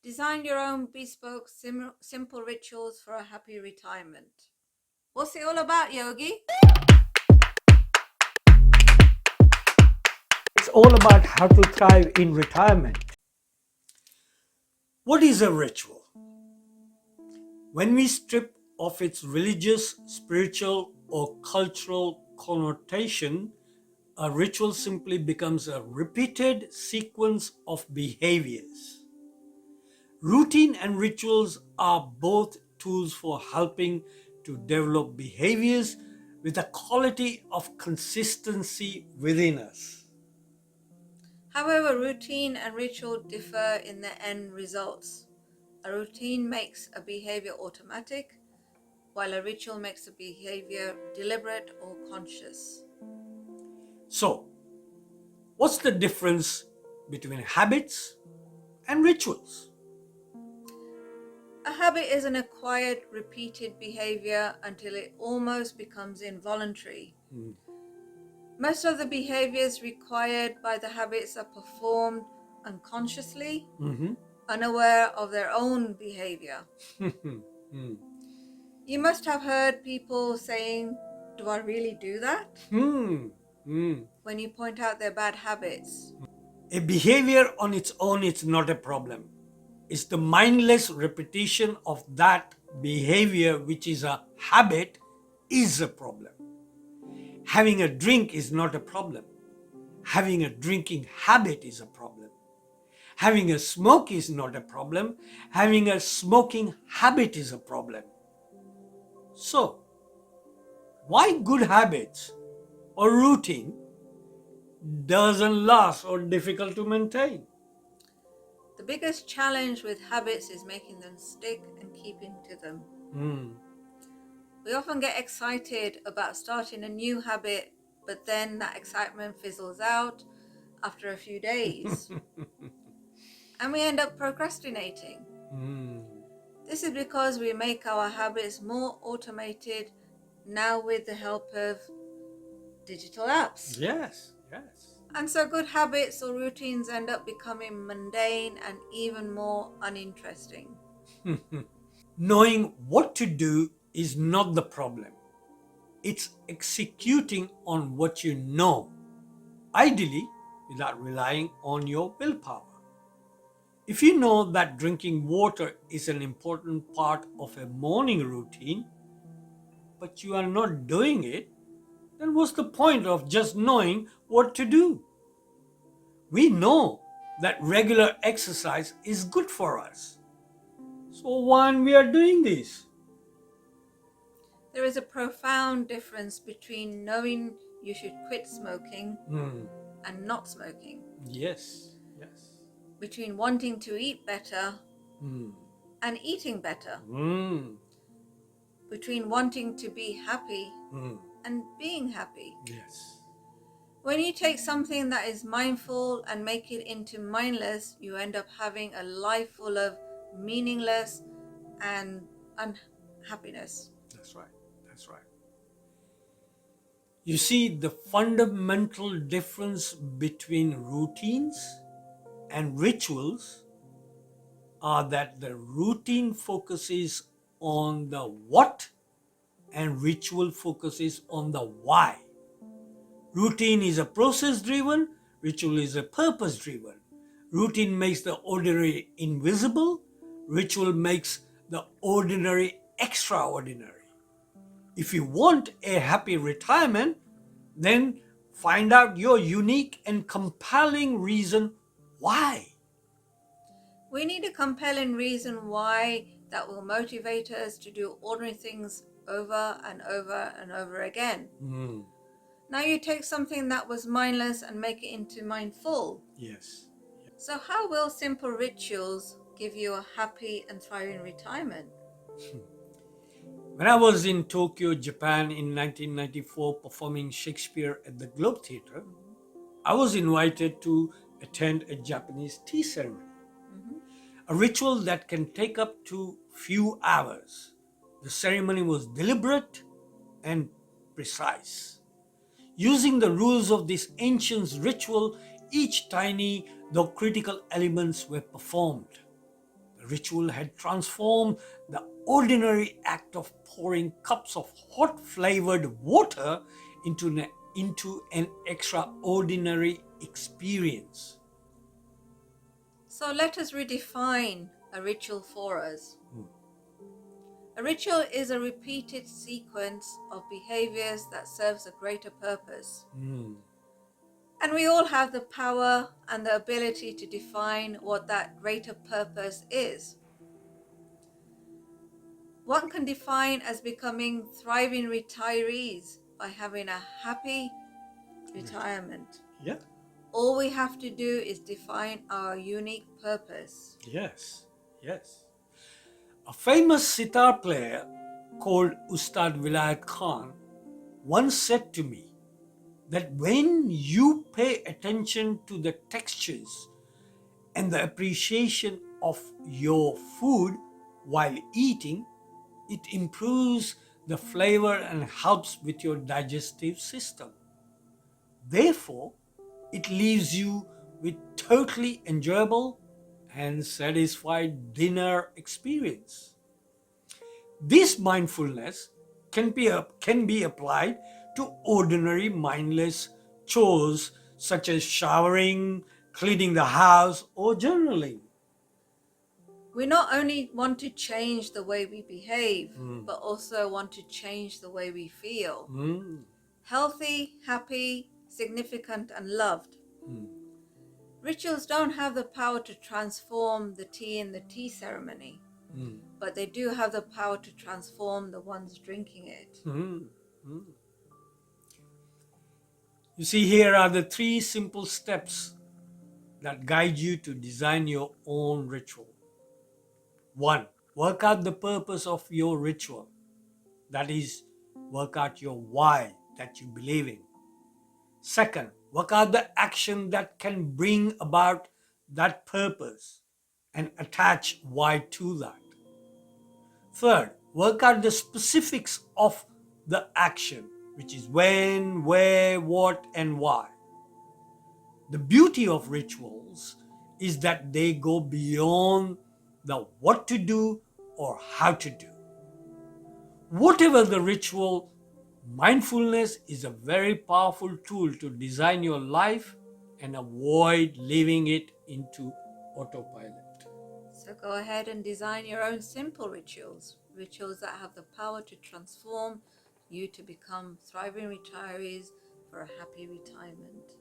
Design your own bespoke, simple rituals for a happy retirement. What's it all about, Yogi? It's all about how to thrive in retirement. What is a ritual? When we strip off its religious, spiritual, or cultural connotation, a ritual simply becomes a repeated sequence of behaviors. Routine and rituals are both tools for helping to develop behaviors with a quality of consistency within us. However, routine and ritual differ in their end results. A routine makes a behavior automatic, while a ritual makes a behavior deliberate or conscious. So, what's the difference between habits and rituals? A habit is an acquired, repeated behavior until it almost becomes involuntary. Most of the behaviors required by the habits are performed unconsciously, unaware of their own behavior. You must have heard people saying, "Do I really do that?" when you point out their bad habits. A behavior on its own is not a problem. It's the mindless repetition of that behavior, which is a habit, is a problem. Having a drink is not a problem. Having a drinking habit is a problem. Having a smoke is not a problem. Having a smoking habit is a problem. So, why good habits or routine doesn't last or difficult to maintain? The biggest challenge with habits is making them stick and keeping to them. We often get excited about starting a new habit, but then that excitement fizzles out after a few days. And we end up procrastinating. This is because we make our habits more automated now with the help of digital apps. Yes. And so good habits or routines end up becoming mundane and even more uninteresting. Knowing what to do is not the problem. It's executing on what you know, ideally without relying on your willpower. If you know that drinking water is an important part of a morning routine, but you are not doing it, then what's the point of just knowing what to do? We know that regular exercise is good for us. So why aren't we doing this? There is a profound difference between knowing you should quit smoking and not smoking. Yes. Between wanting to eat better and eating better. Between wanting to be happy and being happy. Yes. When you take something that is mindful and make it into mindless, you end up having a life full of meaningless and unhappiness. That's right. You see, the fundamental difference between routines and rituals are that the routine focuses on the what and ritual focuses on the why. Routine is a process driven, ritual is a purpose driven. Routine makes the ordinary invisible, ritual makes the ordinary extraordinary. If you want a happy retirement, then find out your unique and compelling reason why. We need a compelling reason why that will motivate us to do ordinary things over and over and over again. Now you take something that was mindless and make it into mindful. Yes. So how will simple rituals give you a happy and thriving retirement? When I was in Tokyo, Japan in 1994 performing Shakespeare at the Globe Theatre, I was invited to attend a Japanese tea ceremony. A ritual that can take up to few hours. The ceremony was deliberate and precise. Using the rules of this ancient ritual, each tiny though critical elements were performed. The The ritual had transformed the ordinary act of pouring cups of hot flavored water into an extraordinary experience. So let us redefine a ritual for us. A ritual is a repeated sequence of behaviors that serves a greater purpose. And we all have the power and the ability to define what that greater purpose is. One can define as becoming thriving retirees by having a happy retirement. Yeah. All we have to do is define our unique purpose. Yes. Yes. A famous sitar player called 𝗘-𝗕𝗢𝗙𝗢𝗢𝗡 once said to me that when you pay attention to the textures and the appreciation of your food while eating, it improves the flavor and helps with your digestive system. Therefore, it leaves you with totally enjoyable and satisfied dinner experience. This mindfulness can be applied to ordinary mindless chores such as showering, cleaning the house, or journaling. We not only want to change the way we behave, but also want to change the way we feel. Healthy, happy, significant, and loved. Rituals don't have the power to transform the tea in the tea ceremony, but they do have the power to transform the ones drinking it. You see, here are the 3 simple steps that guide you to design your own ritual. 1. Work out the purpose of your ritual. That is, work out your why that you believe in. 2nd, work out the action that can bring about that purpose and attach why to that. 3rd, work out the specifics of the action, which is when, where, what, and why. The beauty of rituals is that they go beyond the what to do or how to do. Whatever the ritual, mindfulness is a very powerful tool to design your life and avoid leaving it into autopilot. So go ahead and design your own simple rituals that have the power to transform you to become thriving retirees for a happy retirement.